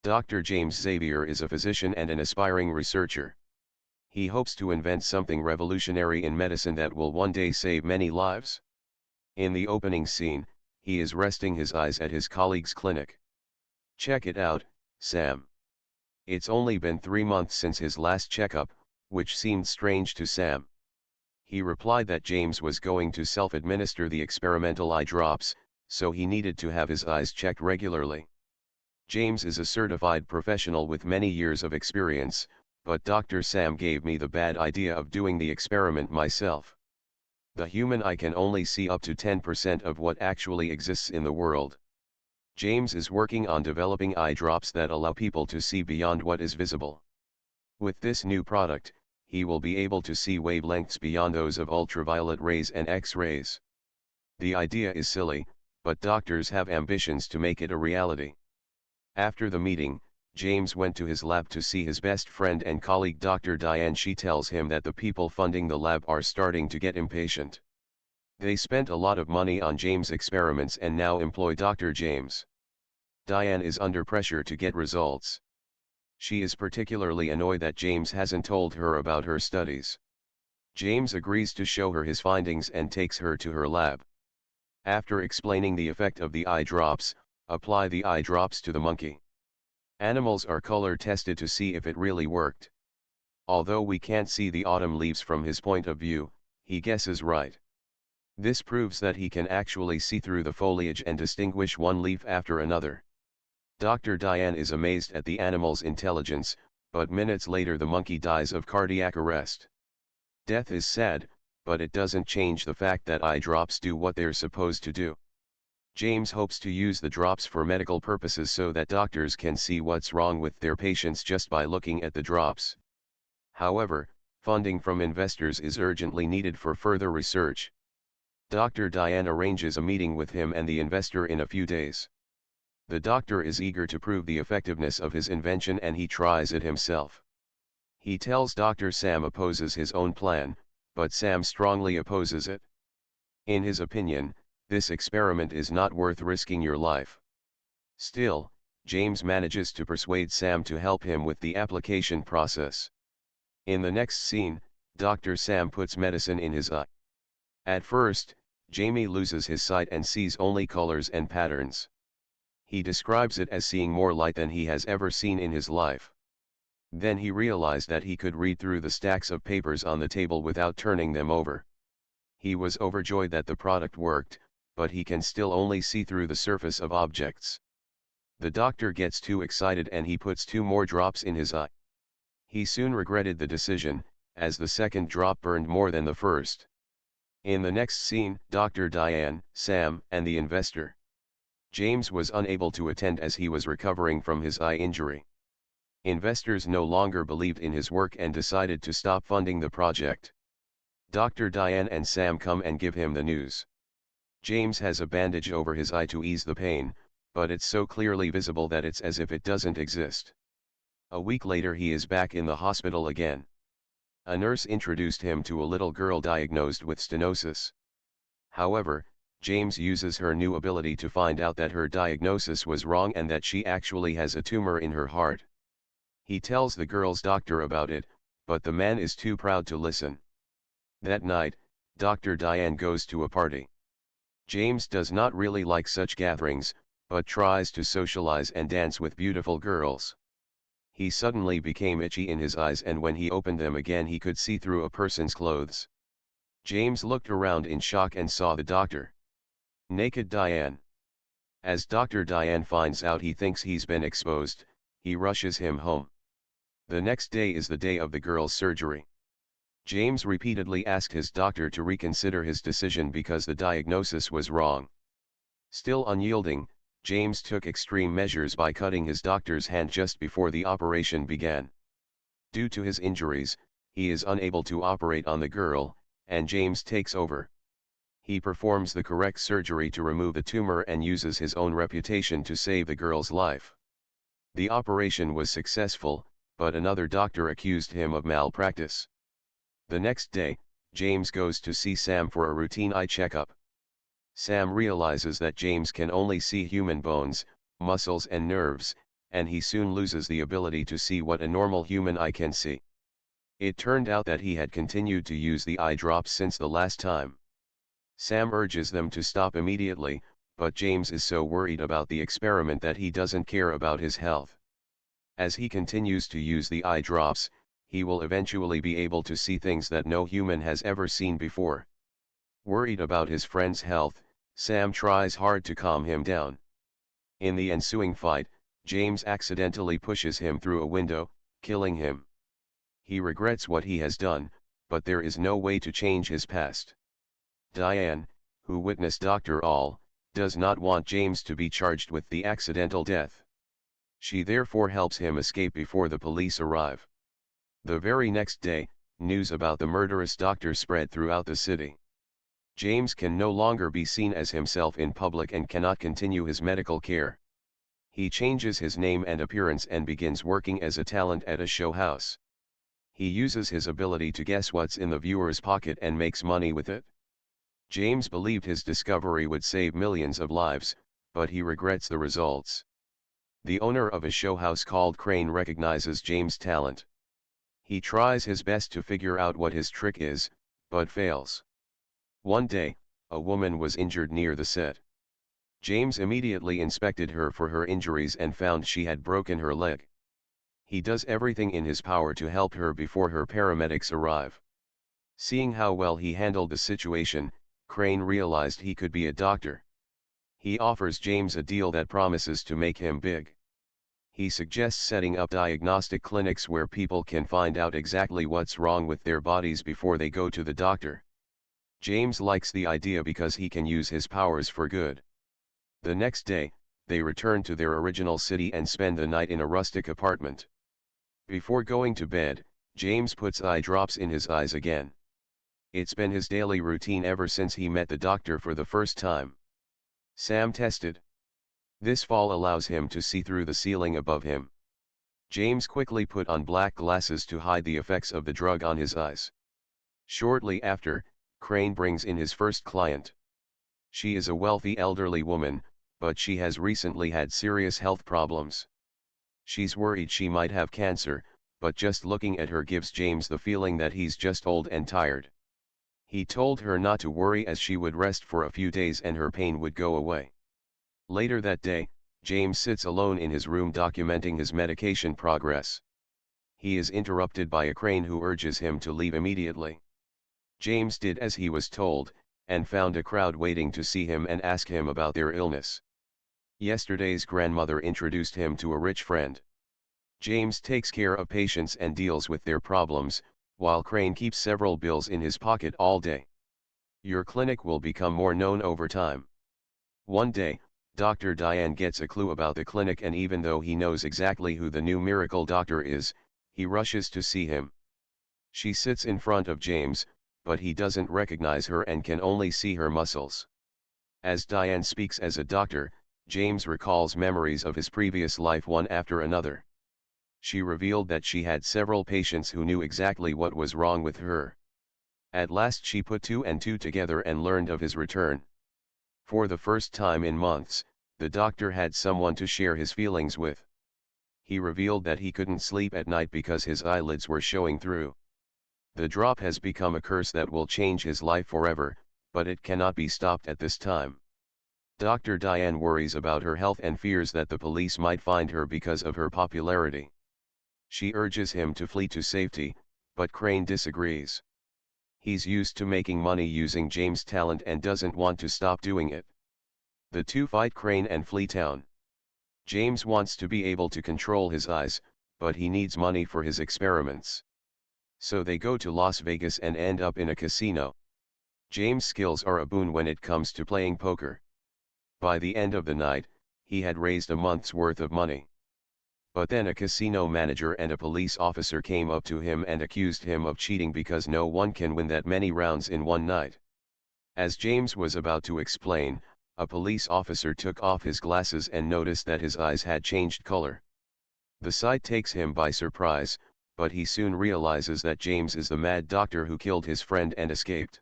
Dr. James Xavier is a physician and an aspiring researcher. He hopes to invent something revolutionary in medicine that will one day save many lives. In the opening scene, he is resting his eyes at his colleague's clinic. "Check it out, Sam." It's only been 3 months since his last checkup, which seemed strange to Sam. He replied that James was going to self-administer the experimental eye drops, so he needed to have his eyes checked regularly. James is a certified professional with many years of experience, but Dr. Sam gave me the bad idea of doing the experiment myself. The human eye can only see up to 10% of what actually exists in the world. James is working on developing eye drops that allow people to see beyond what is visible. With this new product, he will be able to see wavelengths beyond those of ultraviolet rays and X-rays. The idea is silly, but doctors have ambitions to make it a reality. After the meeting, James went to his lab to see his best friend and colleague Dr. Diane. She tells him that the people funding the lab are starting to get impatient. They spent a lot of money on James' experiments and now employ Dr. James. Diane is under pressure to get results. She is particularly annoyed that James hasn't told her about her studies. James agrees to show her his findings and takes her to her lab. After explaining the effect of the eye drops, apply the eye drops to the monkey. Animals are color tested to see if it really worked. Although we can't see the autumn leaves from his point of view, he guesses right. This proves that he can actually see through the foliage and distinguish one leaf after another. Dr. Diane is amazed at the animal's intelligence, but minutes later the monkey dies of cardiac arrest. Death is sad, but it doesn't change the fact that eye drops do what they're supposed to do. James hopes to use the drops for medical purposes so that doctors can see what's wrong with their patients just by looking at the drops. However, funding from investors is urgently needed for further research. Dr. Diane arranges a meeting with him and the investor in a few days. The doctor is eager to prove the effectiveness of his invention and he tries it himself. He tells Dr. Sam opposes his own plan, but Sam strongly opposes it. In his opinion, this experiment is not worth risking your life. Still, James manages to persuade Sam to help him with the application process. In the next scene, Dr. Sam puts medicine in his eye. At first, Jamie loses his sight and sees only colors and patterns. He describes it as seeing more light than he has ever seen in his life. Then he realized that he could read through the stacks of papers on the table without turning them over. He was overjoyed that the product worked, but he can still only see through the surface of objects. The doctor gets too excited and he puts 2 more drops in his eye. He soon regretted the decision, as the second drop burned more than the first. In the next scene, Dr. Diane, Sam, and the investor. James was unable to attend as he was recovering from his eye injury. Investors no longer believed in his work and decided to stop funding the project. Dr. Diane and Sam come and give him the news. James has a bandage over his eye to ease the pain, but it's so clearly visible that it's as if it doesn't exist. A week later he is back in the hospital again. A nurse introduced him to a little girl diagnosed with stenosis. However, James uses her new ability to find out that her diagnosis was wrong and that she actually has a tumor in her heart. He tells the girl's doctor about it, but the man is too proud to listen. That night, Dr. Diane goes to a party. James does not really like such gatherings, but tries to socialize and dance with beautiful girls. He suddenly became itchy in his eyes and when he opened them again he could see through a person's clothes. James looked around in shock and saw the doctor. Naked Diane. As Dr. Diane finds out he thinks he's been exposed, he rushes him home. The next day is the day of the girl's surgery. James repeatedly asked his doctor to reconsider his decision because the diagnosis was wrong. Still unyielding, James took extreme measures by cutting his doctor's hand just before the operation began. Due to his injuries, he is unable to operate on the girl, and James takes over. He performs the correct surgery to remove the tumor and uses his own reputation to save the girl's life. The operation was successful, but another doctor accused him of malpractice. The next day, James goes to see Sam for a routine eye checkup. Sam realizes that James can only see human bones, muscles and nerves, and he soon loses the ability to see what a normal human eye can see. It turned out that he had continued to use the eye drops since the last time. Sam urges them to stop immediately, but James is so worried about the experiment that he doesn't care about his health. As he continues to use the eye drops, he will eventually be able to see things that no human has ever seen before. Worried about his friend's health, Sam tries hard to calm him down. In the ensuing fight, James accidentally pushes him through a window, killing him. He regrets what he has done, but there is no way to change his past. Diane, who witnessed Dr. All, does not want James to be charged with the accidental death. She therefore helps him escape before the police arrive. The very next day, news about the murderous doctor spread throughout the city. James can no longer be seen as himself in public and cannot continue his medical care. He changes his name and appearance and begins working as a talent at a show house. He uses his ability to guess what's in the viewer's pocket and makes money with it. James believed his discovery would save millions of lives, but he regrets the results. The owner of a show house called Crane recognizes James' talent. He tries his best to figure out what his trick is, but fails. One day, a woman was injured near the set. James immediately inspected her for her injuries and found she had broken her leg. He does everything in his power to help her before her paramedics arrive. Seeing how well he handled the situation, Crane realized he could be a doctor. He offers James a deal that promises to make him big. He suggests setting up diagnostic clinics where people can find out exactly what's wrong with their bodies before they go to the doctor. James likes the idea because he can use his powers for good. The next day, they return to their original city and spend the night in a rustic apartment. Before going to bed, James puts eye drops in his eyes again. It's been his daily routine ever since he met the doctor for the first time. Sam tested. This fall allows him to see through the ceiling above him. James quickly put on black glasses to hide the effects of the drug on his eyes. Shortly after, Crane brings in his first client. She is a wealthy elderly woman, but she has recently had serious health problems. She's worried she might have cancer, but just looking at her gives James the feeling that he's just old and tired. He told her not to worry as she would rest for a few days and her pain would go away. Later that day, James sits alone in his room documenting his medication progress. He is interrupted by a Crane who urges him to leave immediately. James did as he was told, and found a crowd waiting to see him and ask him about their illness. Yesterday's grandmother introduced him to a rich friend. James takes care of patients and deals with their problems, while Crane keeps several bills in his pocket all day. Your clinic will become more known over time. One day, Dr. Diane gets a clue about the clinic, and even though he knows exactly who the new miracle doctor is, he rushes to see him. She sits in front of James, but he doesn't recognize her and can only see her muscles. As Diane speaks as a doctor, James recalls memories of his previous life one after another. She revealed that she had several patients who knew exactly what was wrong with her. At last she put two and two together and learned of his return. For the first time in months, the doctor had someone to share his feelings with. He revealed that he couldn't sleep at night because his eyelids were showing through. The drop has become a curse that will change his life forever, but it cannot be stopped at this time. Dr. Diane worries about her health and fears that the police might find her because of her popularity. She urges him to flee to safety, but Crane disagrees. He's used to making money using James' talent and doesn't want to stop doing it. The two fight Crane and flee town. James wants to be able to control his eyes, but he needs money for his experiments. So they go to Las Vegas and end up in a casino. James' skills are a boon when it comes to playing poker. By the end of the night, he had raised a month's worth of money. But then a casino manager and a police officer came up to him and accused him of cheating because no one can win that many rounds in one night. As James was about to explain, a police officer took off his glasses and noticed that his eyes had changed color. The sight takes him by surprise, but he soon realizes that James is the mad doctor who killed his friend and escaped.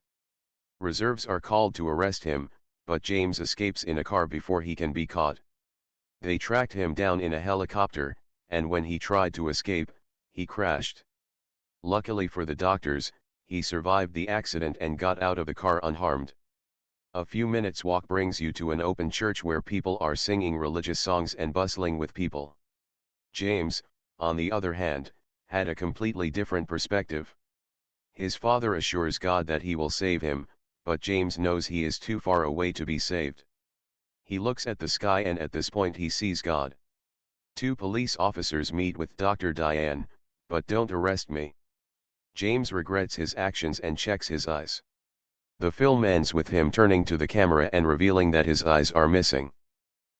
Reserves are called to arrest him, but James escapes in a car before he can be caught. They tracked him down in a helicopter, and when he tried to escape, he crashed. Luckily for the doctors, he survived the accident and got out of the car unharmed. A few minutes walk brings you to an open church where people are singing religious songs and bustling with people. James, on the other hand, had a completely different perspective. His father assures God that he will save him, but James knows he is too far away to be saved. He looks at the sky and at this point he sees God. Two police officers meet with Dr. Diane, but don't arrest me. James regrets his actions and checks his eyes. The film ends with him turning to the camera and revealing that his eyes are missing.